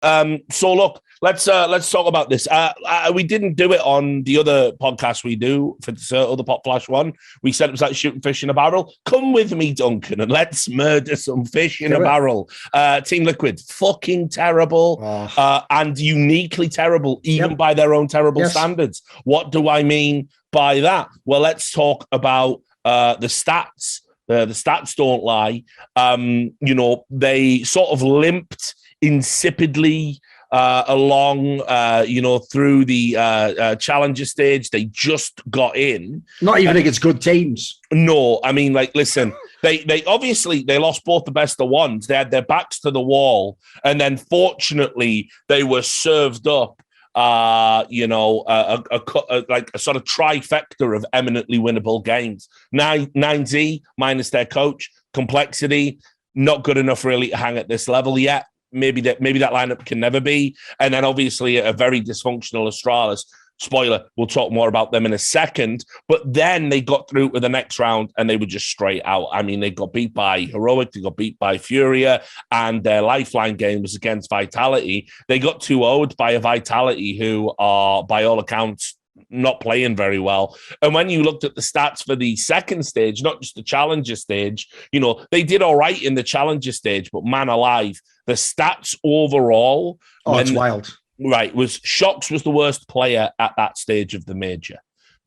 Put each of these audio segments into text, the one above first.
So look, let's talk about this. We didn't do it on the other podcast we do for the other Pop Flash one. We said it was like shooting fish in a barrel. Come with me, Duncan, and let's murder some fish in a barrel. Team Liquid, fucking terrible, and uniquely terrible, even by their own terrible standards. What do I mean by that? Well, let's talk about the stats. The stats don't lie. They sort of limped insipidly along, through the challenger stage. They just got in. Not even against good teams. No, I mean, like, listen, they obviously they lost both the best of ones. They had their backs to the wall, and then fortunately they were served up. A sort of trifecta of eminently winnable games. 9Z minus their coach, complexity, not good enough really to hang at this level yet. Maybe that lineup can never be. And then obviously a very dysfunctional Astralis. Spoiler, we'll talk more about them in a second. But then they got through to the next round and they were just straight out. I mean, they got beat by Heroic, they got beat by Furia, and their lifeline game was against Vitality. They got 2-0'd by a Vitality who are, by all accounts, not playing very well. And when you looked at the stats for the second stage, not just the challenger stage, they did all right in the challenger stage, but man alive, the stats overall. It's wild. Right, Shox was the worst player at that stage of the major.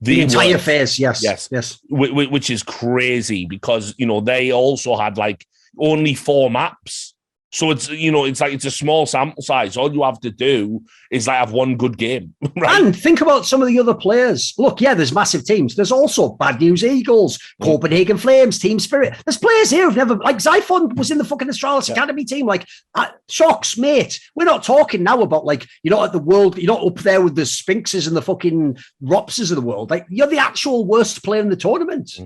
The entire phase, yes. Which is crazy because, they also had like only 4 maps. So it's a small sample size. All you have to do is like have one good game. Right? And think about some of the other players. Look, there's massive teams. There's also Bad News Eagles, Copenhagen Flames, Team Spirit. There's players here who've never, like Zyphon was in the fucking Astralis Academy team. Like Shox, mate. We're not talking now about like, you're not at the world, you're not up there with the Sphinxes and the fucking Ropses of the world. Like you're the actual worst player in the tournament.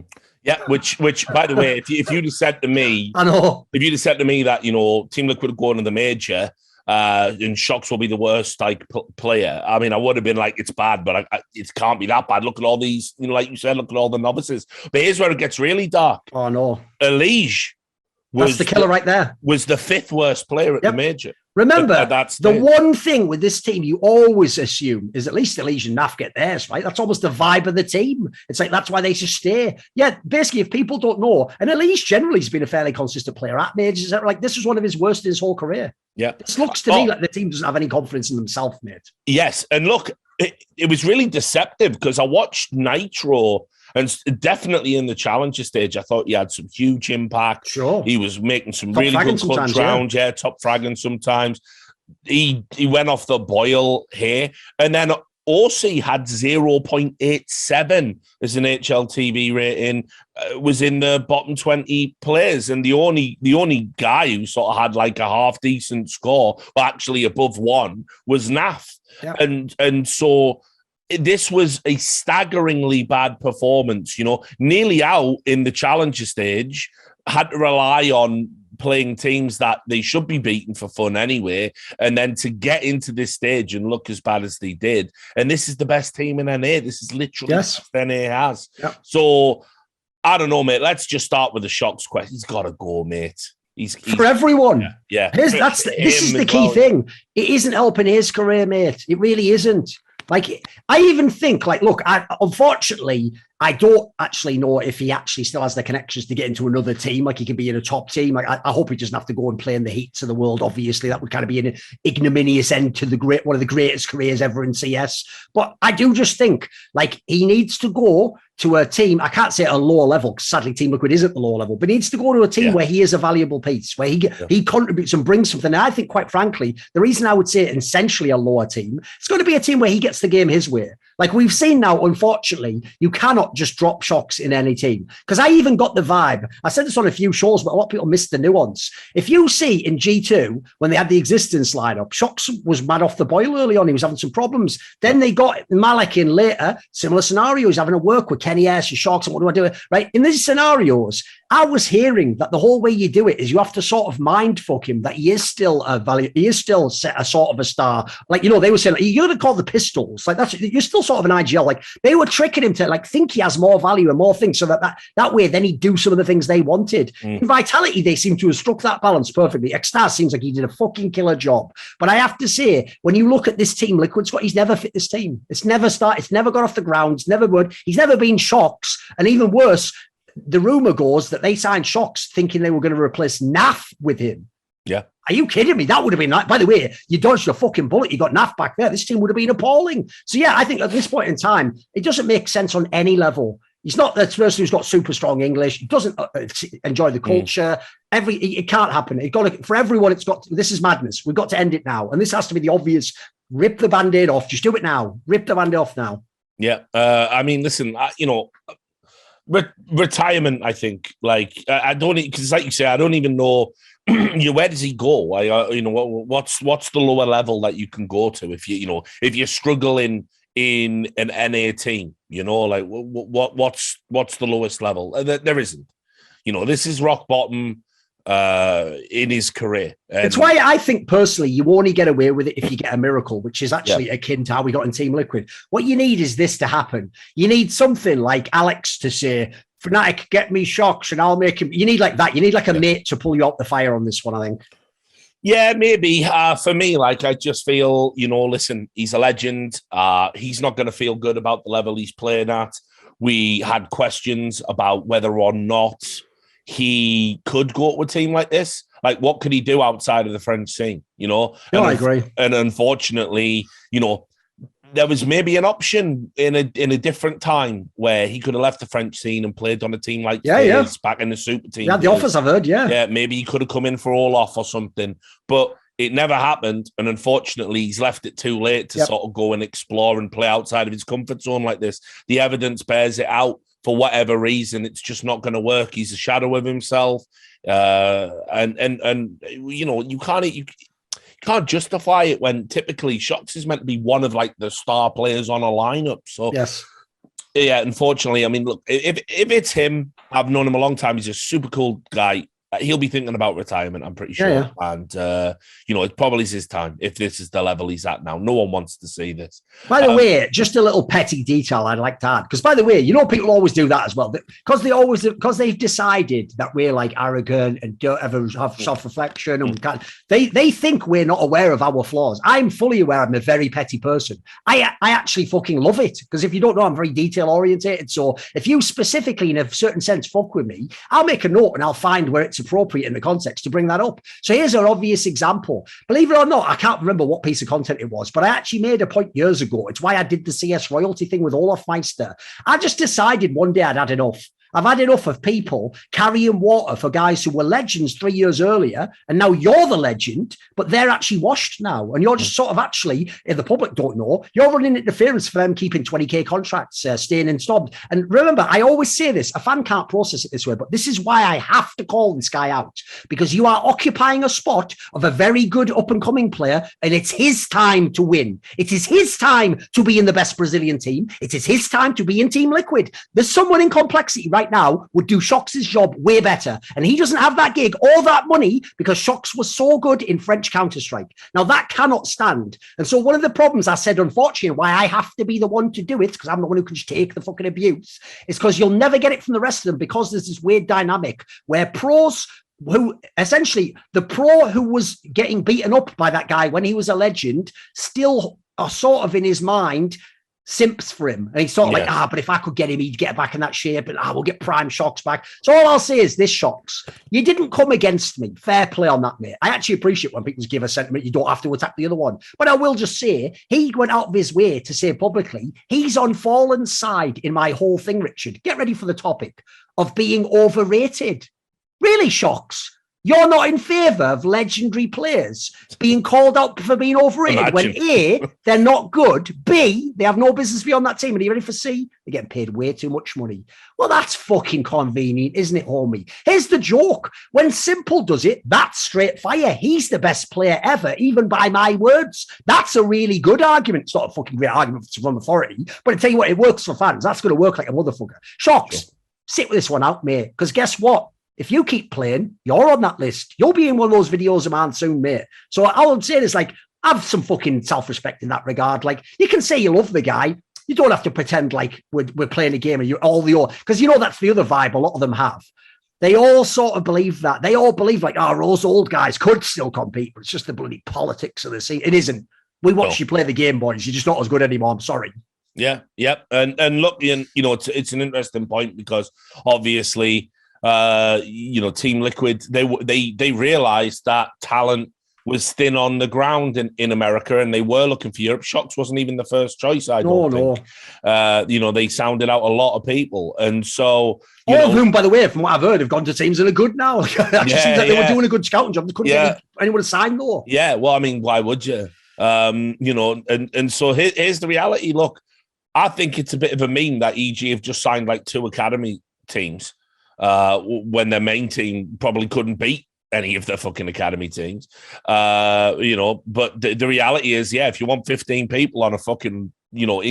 Yeah, which, by the way, if you'd have said to me, I know, if you'd have said to me that Team Liquid would go into the major, and Shox will be the worst player, I mean, I would have been like, it's bad, but it can't be that bad. Look at all these, like you said, look at all the novices. But here's where it gets really dark. Oh no, Elige that's the killer right there. Was the 5th worst player at the major. Remember, the one thing with this team you always assume is at least Elige and NAF get theirs, right? That's almost the vibe of the team. It's like, that's why they should stay. Yeah, basically, if people don't know, and Elige generally has been a fairly consistent player at majors, like this was one of his worst in his whole career. Yeah. This looks to me like the team doesn't have any confidence in themselves, mate. Yes, and look, it was really deceptive because I watched Nitro. And definitely in the challenger stage, I thought he had some huge impact. Sure. He was making some really good clutch rounds. Yeah, top fragging sometimes. He went off the boil here. And then Aussie had 0.87 as an HLTV rating, was in the bottom 20 players. And the only guy who sort of had like a half-decent score, but actually above 1, was NAF. Yeah. And so this was a staggeringly bad performance, nearly out in the challenger stage, had to rely on playing teams that they should be beating for fun anyway, and then to get into this stage and look as bad as they did. And this is the best team in NA. This is literally the best NA has. Yep. So, I don't know, mate. Let's just start with the Shox question. He's got to go, mate. He's for everyone. Yeah. This is the key thing. It isn't helping his career, mate. It really isn't. Like, I even think, like, look, unfortunately, I don't actually know if he actually still has the connections to get into another team. Like, he could be in a top team. Like, I hope he doesn't have to go and play in the heats of the world. Obviously, that would kind of be an ignominious end to one of the greatest careers ever in CS. But I do just think, like, he needs to go to a team. I can't say at a lower level, because sadly Team Liquid is at the lower level, but he needs to go to a team where he is a valuable piece, where he contributes and brings something. And I think, quite frankly, the reason I would say essentially a lower team, it's going to be a team where he gets the game his way. Like we've seen now, unfortunately, you cannot just drop Shox in any team. Because I even got the vibe, I said this on a few shows, but a lot of people missed the nuance. If you see in G2, when they had the existence lineup, Shox was mad off the boil early on. He was having some problems. Then they got Malik in later, similar scenario. He's having a work with Kenny S and Shox, and what do I do? Right? In these scenarios, I was hearing that the whole way you do it is you have to sort of mind fuck him, that he is still a value, he is still a sort of a star. Like, you know, they were saying, you're going to call the pistols. Like, you're still sort of an IGL. Like they were tricking him to like think he has more value and more things, so that way then he'd do some of the things they wanted. In Vitality, they seem to have struck that balance perfectly. Extaz seems like he did a fucking killer job. But I have to say, when you look at this team, Liquid Squad, he's never fit this team. It's never got off the ground. It's never good. He's never been Shox. And even worse, the rumor goes that they signed Shox thinking they were going to replace NAF with him. Yeah. Are you kidding me? That would have been like, by the way, you dodged a fucking bullet. You got NAF back there. This team would have been appalling. So yeah, I think at this point in time, it doesn't make sense on any level. He's not the person who's got super strong English. He doesn't enjoy the culture. It can't happen. For everyone, this is madness. We've got to end it now. And this has to be the obvious, rip the Band-Aid off. Just do it now. Rip the Band-Aid off now. Yeah. I mean, listen, retirement, I think, like, I don't, because like you say, I don't even know, where does he go? What's the lower level that you can go to if you're struggling in an NA team, like what's the lowest level? There isn't, this is rock bottom in his career. It's why I think personally you only get away with it if you get a miracle, which is actually akin to how we got in Team Liquid. What you need is this to happen. You need something like Alex to say, Fnatic, get me Shox and I'll make him. You need like that. You need like a mate to pull you out the fire on this one, I think. Yeah, maybe. For me, like, I just feel, listen, he's a legend. He's not going to feel good about the level he's playing at. We had questions about whether or not he could go to a team like this. Like, what could he do outside of the French scene, No, I agree. And unfortunately, there was maybe an option in a different time where he could have left the French scene and played on a team like this back in the super team. Yeah, the offers I've heard, Yeah, maybe he could have come in for Olaf or something, but it never happened. And unfortunately, he's left it too late to sort of go and explore and play outside of his comfort zone like this. The evidence bears it out. For whatever reason, it's just not going to work. He's a shadow of himself. You can't justify it when typically Shox is meant to be one of like the star players on a lineup. So yeah, unfortunately, I mean, look, if it's him, I've known him a long time. He's a super cool guy. He'll be thinking about retirement, I'm pretty sure. Yeah. And, it probably is his time if this is the level he's at now. No one wants to see this. By the way, just a little petty detail I'd like to add. Because, by the way, people always do that as well. Because they've decided that we're like arrogant and don't ever have self-reflection. And they think we're not aware of our flaws. I'm fully aware I'm a very petty person. I actually fucking love it. Because if you don't know, I'm very detail-orientated. So if you specifically, in a certain sense, fuck with me, I'll make a note and I'll find where it's appropriate in the context to bring that up. So here's an obvious example. Believe it or not, I can't remember what piece of content it was, but I actually made a point years ago. It's why I did the CS royalty thing with Olaf Meister. I just decided one day I'd had enough. I've had enough of people carrying water for guys who were legends 3 years earlier, and now you're the legend, but they're actually washed now. And you're just sort of actually, if the public don't know, you're running interference for them keeping 20K contracts, staying in stobs. And remember, I always say this, a fan can't process it this way, but this is why I have to call this guy out, because you are occupying a spot of a very good up-and-coming player, and it's his time to win. It is his time to be in the best Brazilian team. It is his time to be in Team Liquid. There's someone in Complexity right now would do Shox's job way better. And he doesn't have that gig or that money because Shox was so good in French Counter-Strike. Now, that cannot stand. And so one of the problems I said, unfortunately, why I have to be the one to do it, because I'm the one who can just take the fucking abuse, is because you'll never get it from the rest of them, because there's this weird dynamic where pros who essentially, the pro who was getting beaten up by that guy when he was a legend still are sort of in his mind simps for him. And he's sort of like, but if I could get him, he'd get back in that shape, and we'll get prime Shox back. So all I'll say is this, Shox, you didn't come against me. Fair play on that, mate. I actually appreciate when people give a sentiment, you don't have to attack the other one. But I will just say, he went out of his way to say publicly, he's on Fallen's side in my whole thing, Richard. Get ready for the topic of being overrated. Really, Shox? You're not in favour of legendary players being called out for being overrated when A, they're not good, B, they have no business beyond that team, and are you ready for C? They're getting paid way too much money. Well, that's fucking convenient, isn't it, homie? Here's the joke. When Simple does it, that's straight fire. He's the best player ever, even by my words. That's a really good argument. It's not a fucking great argument from authority, but I tell you what, it works for fans. That's going to work like a motherfucker. Shox, sit with this one out, mate, because guess what? If you keep playing, you're on that list. You'll be in one of those videos of mine soon, mate. So all I'm saying is, like, have some fucking self-respect in that regard. Like, you can say you love the guy. You don't have to pretend like we're playing a game and you're all the because you know that's the other vibe a lot of them have. They all sort of believe that. They all believe like, those old guys could still compete, but it's just the bloody politics of the scene. It isn't. We watch you play the game, boys. You're just not as good anymore. I'm sorry. Yeah, yep. And look, you know, it's an interesting point because obviously, you know, Team Liquid, they realized that talent was thin on the ground in America, and they were looking for Europe. Shox wasn't even the first choice, I don't think. You know, they sounded out a lot of people. And so... All of whom, by the way, from what I've heard, have gone to teams that are good now. It actually seems like they were doing a good scouting job. They couldn't get anyone to sign, though. Yeah, well, I mean, why would you? You know, and so here's the reality. Look, I think it's a bit of a meme that EG have just signed like 2 academy teams when their main team probably couldn't beat any of their fucking academy teams. You know, but the reality is, if you want 15 people on a fucking, you know,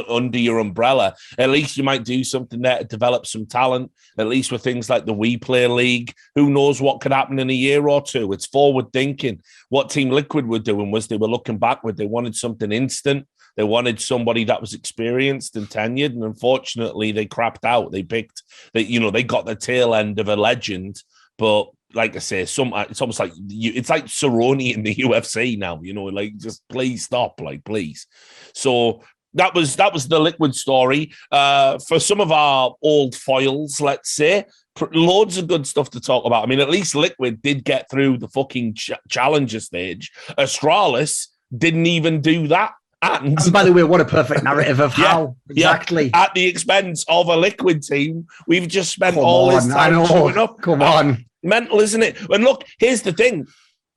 under your umbrella, at least you might do something there to develop some talent, at least with things like the We Play League. Who knows what could happen in a year or two? It's forward thinking. What Team Liquid were doing was they were looking backward. They wanted something instant. They wanted somebody that was experienced and tenured, and unfortunately they crapped out. They picked, they got the tail end of a legend, but like I say, it's almost like it's like Cerrone in the UFC now, you know, like just please stop, like please. So that was the Liquid story. For some of our old foils, let's say, loads of good stuff to talk about. I mean, at least Liquid did get through the fucking challenger stage. Astralis didn't even do that. And by the way, what a perfect narrative of how exactly at the expense of a Liquid team, we've just spent all this time showing up. Come on. Mental, isn't it? And look, here's the thing.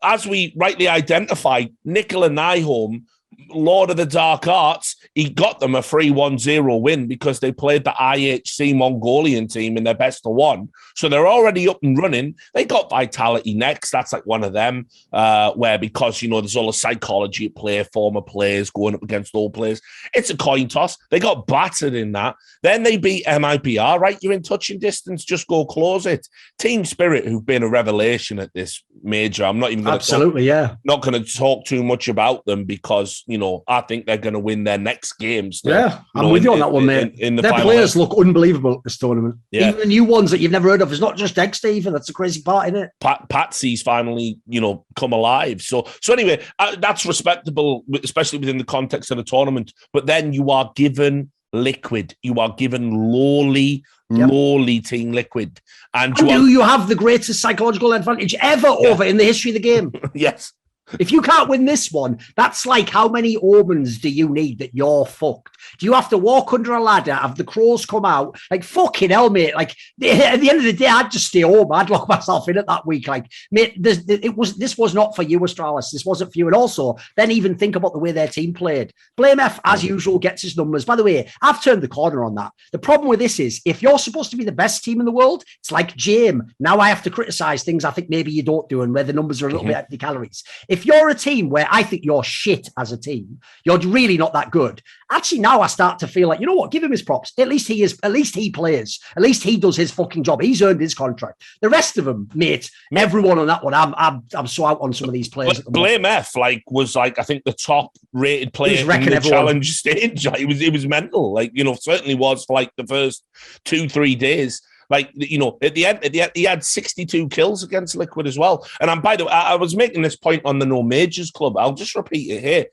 As we rightly identified, Nicola Nyholm, Lord of the Dark Arts, he got them a 3-1-0 win because they played the IHC Mongolian team in their best of one. So they're already up and running. They got Vitality next. That's like one of them where because, you know, there's all the psychology at play, former players going up against old players. It's a coin toss. They got battered in that. Then they beat MIPR, right? You're in touching distance. Just go close it. Team Spirit, who've been a revelation at this major. I'm not even going to not going to talk too much about them because, you know, I think they're going to win their next games. Still, I'm with you on that one, mate. Their players look unbelievable at this tournament. Yeah. Even the new ones that you've never heard of. It's not just Dexter even. That's the crazy part, isn't it? Pacy's finally, you know, come alive. So anyway, that's respectable, especially within the context of the tournament. But then you are given Liquid. You are given lowly Team Liquid. And you have the greatest psychological advantage ever over in the history of the game. Yes. If you can't win this one, that's like how many omens do you need that you're fucked? Do you have to walk under a ladder, have the crows come out? Like, fucking hell, mate. Like, at the end of the day, I'd just stay home. I'd lock myself in at that week. Like, mate, this was not for you, Astralis. This wasn't for you. And also, then even think about the way their team played. BlameF, as usual, gets his numbers. By the way, I've turned the corner on that. The problem with this is, if you're supposed to be the best team in the world, it's like Jame. Now I have to criticize things I think maybe you don't do and where the numbers are a little bit empty calories. If you're a team where I think you're shit as a team, you're really not that good. Actually, now I start to feel like, you know what? Give him his props. At least he plays. At least he does his fucking job. He's earned his contract. The rest of them, mate, everyone on that one, I'm so out on some of these players. BlameF was I think the top rated player in the challenge stage. It was mental. Like, you know, certainly was for like the first 2-3 days. Like, you know, at the end, he had 62 kills against Liquid as well. And by the way, I was making this point on the No Majors Club. I'll just repeat it here.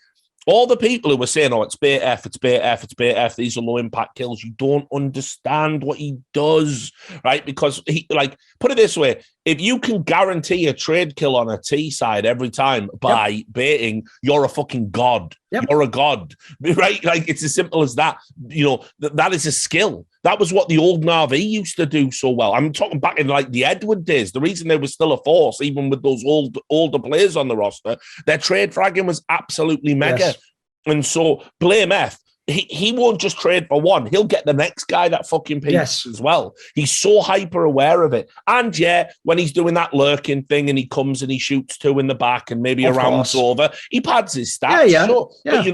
All the people who were saying, it's BlameF, it's BlameF, it's BlameF, these are low impact kills, you don't understand what he does, right? Because he, like, put it this way, if you can guarantee a trade kill on a T side every time by baiting, you're a fucking god. You're a god, right? Like, it's as simple as that. You know, that is a skill. That was what the old Na'Vi used to do so well. I'm talking back in like the Edward days. The reason they were still a force, even with those older players on the roster, their trade fragging was absolutely mega. Yes. And so BlameF, he won't just trade for one. He'll get the next guy that fucking piece as well. He's so hyper aware of it. And when he's doing that lurking thing and he comes and he shoots 2 in the back and maybe a round's over, he pads his stats.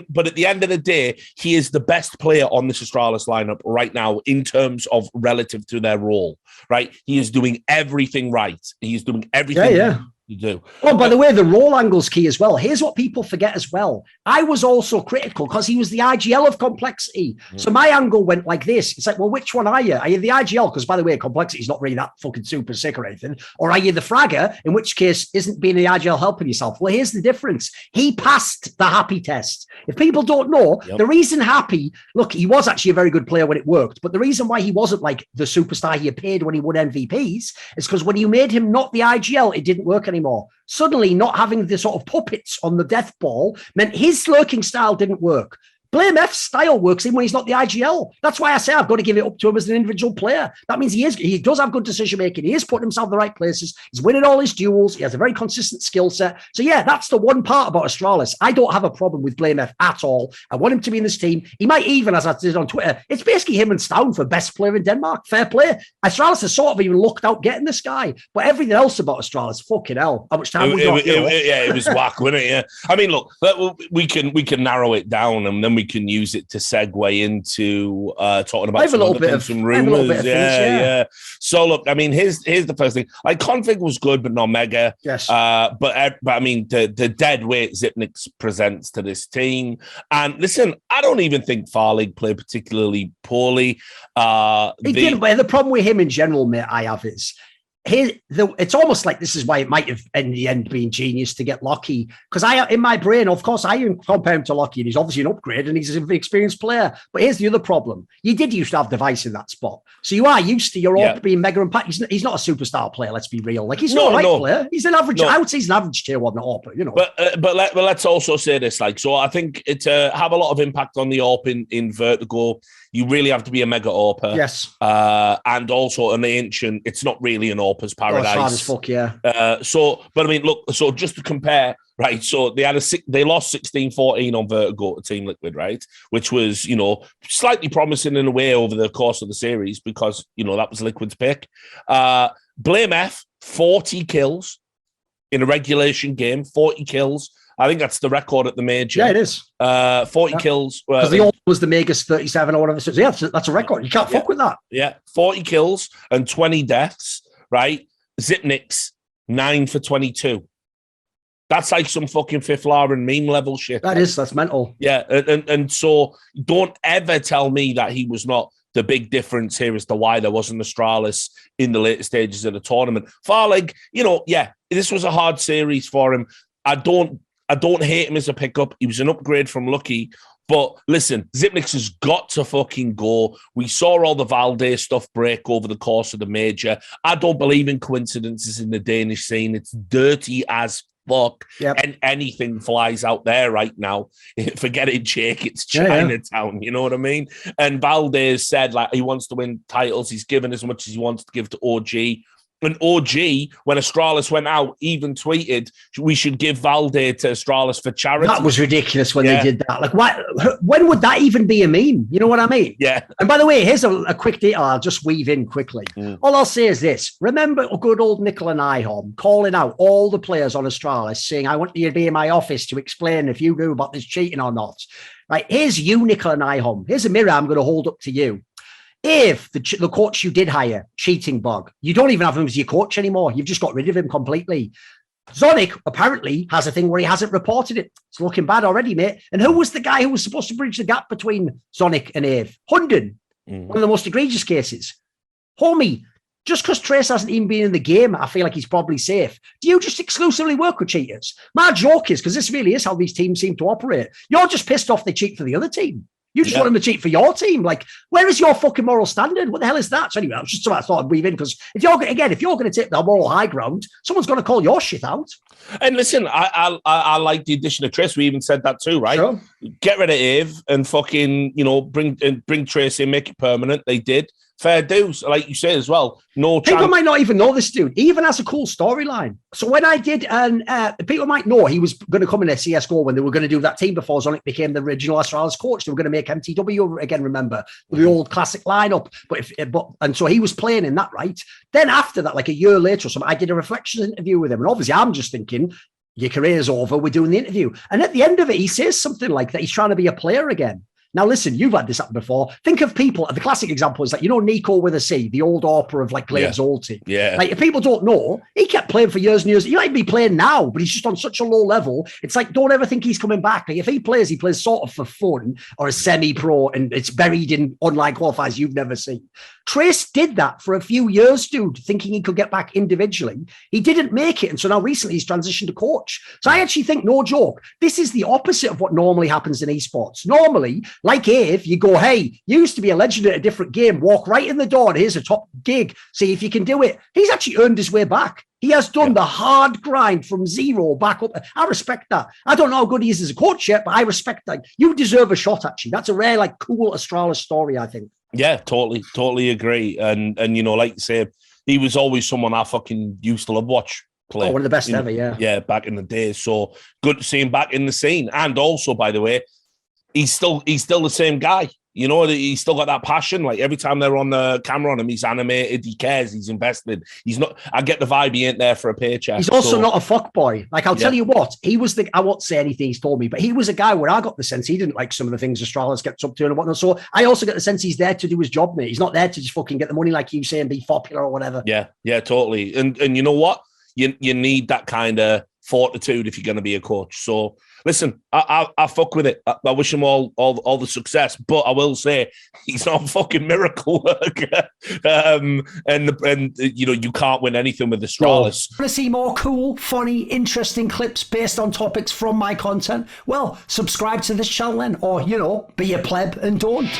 But at the end of the day, he is the best player on this Astralis lineup right now in terms of relative to their role, right? He is doing everything right. He is doing everything You do. Oh, by the way, the roll angle's key as well. Here's what people forget as well. I was also critical because he was the IGL of complexity. So my angle went like this. It's like, well, which one are you? Are you the IGL? Because, by the way, complexity is not really that fucking super sick or anything. Or are you the fragger? In which case, isn't being the IGL helping yourself? Well, here's the difference. He passed the happy test. If people don't know, the reason happy, look, he was actually a very good player when it worked. But the reason why he wasn't like the superstar he appeared when he won MVPs is because when you made him not the IGL, it didn't work anymore. Suddenly, not having the sort of puppets on the death ball meant his lurking style didn't work. BlameF's style works in when he's not the IGL. That's why I say I've got to give it up to him as an individual player. That means he does have good decision making. He is putting himself in the right places. He's winning all his duels. He has a very consistent skill set. So yeah, that's the one part about Astralis. I don't have a problem with BlameF at all. I want him to be in this team. He might even, as I did on Twitter, it's basically him and Stown for best player in Denmark. Fair play. Astralis has sort of even looked out getting this guy. But everything else about Astralis, fucking hell. How much time we got? It was whack, wasn't it? Yeah. I mean, look, we can narrow it down and then we can use it to segue into talking about some rumors. Yeah. So look, I mean, here's the first thing. Like, config was good, but not mega. Yes. But I mean, the dead weight Xyp9x presents to this team. And listen, I don't even think Farlig played particularly poorly. He did, but the problem with him in general, mate, I have is it's almost like this is why it might have in the end been genius to get Lockie, because in my brain, of course, I compare him to Lockie and he's obviously an upgrade and he's an experienced player. But here's the other problem: you did used to have Device in that spot, so you are used to your AWP being mega impact. He's not a superstar player. Let's be real. Like, he's not a right player. He's an average. I would say he's an average tier 1 AWP. You know. But let's also say this: like, so I think it have a lot of impact on the AWP in Vertigo. You really have to be a mega AWPer. Yes. And also an ancient, it's not really an AWPer's paradise. It's hard as fuck, yeah. But I mean, look, so just to compare, right? So they lost 16-14 on Vertigo to Team Liquid, right? Which was, slightly promising in a way over the course of the series because, that was Liquid's pick. BlameF, 40 kills in a regulation game, 40 kills. I think that's the record at the major. Yeah, it is. 40 kills. Because the old was the Megas 37 or whatever. So yeah, that's a record. You can't fuck with that. Yeah, 40 kills and 20 deaths, right? Xyp9x, 9 for 22. That's like some fucking Fifth Lauren meme level shit. That's mental. Yeah, and so don't ever tell me that he was not the big difference here as to why there wasn't Astralis in the later stages of the tournament. Farlig, this was a hard series for him. I don't hate him as a pickup. He was an upgrade from Lucky. But listen, Xyp9x has got to fucking go. We saw all the Valde stuff break over the course of the major. I don't believe in coincidences in the Danish scene. It's dirty as fuck. Yep. And anything flies out there right now. Forget it, Jake. It's Chinatown. You know what I mean? And Valde said, like, he wants to win titles. He's given as much as he wants to give to OG. And OG, when Astralis went out, even tweeted, we should give Valde to Astralis for charity. That was ridiculous when they did that. Like, when would that even be a meme? You know what I mean? Yeah. And by the way, here's a quick detail I'll just weave in quickly. All I'll say is this. Remember good old Nicola Nyholm calling out all the players on Astralis saying, I want you to be in my office to explain if you knew about this cheating or not. Right, here's you, Nicola Nyholm. Here's a mirror I'm going to hold up to you. If the coach you did hire, cheating bug, you don't even have him as your coach anymore. You've just got rid of him completely. Zonic apparently has a thing where he hasn't reported it. It's looking bad already, mate. And who was the guy who was supposed to bridge the gap between Zonic and Ave? Hunden, one of the most egregious cases. Homie, just because Trace hasn't even been in the game, I feel like he's probably safe. Do you just exclusively work with cheaters? My joke is, because this really is how these teams seem to operate, you're just pissed off they cheat for the other team. You just want them to cheat for your team. Like, where is your fucking moral standard? What the hell is that? So anyway, that's just something I thought I'd weave in, because if you're going to take the moral high ground, someone's going to call your shit out. And listen, I like the addition of Trace. We even said that too, right? Sure. Get rid of Ave and fucking, bring Trace in, make it permanent. They did. Fair dues, like you say as well. No chance. People might not even know this dude. He even has a cool storyline. So when I did, people might know he was going to come in a CSGO when they were going to do that team before Zonic became the original Astralis coach. They were going to make MTW again, remember? The old classic lineup. And so he was playing in that, right? Then after that, like a year later or something, I did a reflections interview with him. And obviously I'm just thinking, your career's over, we're doing the interview. And at the end of it, he says something like that he's trying to be a player again. Now, listen, you've had this happen before. Think of people, the classic example is like, Nico with a C, the old opera of like Glaive's old team. Yeah. Like, if people don't know, he kept playing for years and years. He might be playing now, but he's just on such a low level. It's like, don't ever think he's coming back. Like, if he plays sort of for fun or a semi-pro, and it's buried in online qualifiers you've never seen. Trace did that for a few years, dude, thinking he could get back individually. He didn't make it. And so now recently he's transitioned to coach. So I actually think, no joke, this is the opposite of what normally happens in esports. Normally, like Ave, you go, hey, you used to be a legend at a different game, walk right in the door, and here's a top gig, see if you can do it. He's actually earned his way back. He has done the hard grind from zero back up. I respect that. I don't know how good he is as a coach yet, but I respect that. You deserve a shot, actually. That's a rare, like, cool Astralis story, I think. Yeah, totally agree. And like you say, he was always someone I fucking used to love watch play. Oh, one of the best ever, yeah. Yeah, back in the day. So good to see him back in the scene. And also, by the way, he's still the same guy. He's still got that passion. Like, every time they're on the camera on him, he's animated, he cares, he's invested. He's not, I get the vibe he ain't there for a paycheck. He's also not a fuckboy. Like, I'll tell you what, he was I won't say anything he's told me, but he was a guy where I got the sense he didn't like some of the things Astralis gets up to and whatnot. So I also get the sense he's there to do his job, mate. He's not there to just fucking get the money, like you say, and be popular or whatever. Yeah, totally. And you know what? You need that kind of fortitude if you're going to be a coach. So listen, I fuck with it. I wish him all the success, but I will say he's not a fucking miracle worker. And you can't win anything with Astralis. Want to see more cool, funny, interesting clips based on topics from my content? Well, subscribe to this channel then, or be a pleb and don't.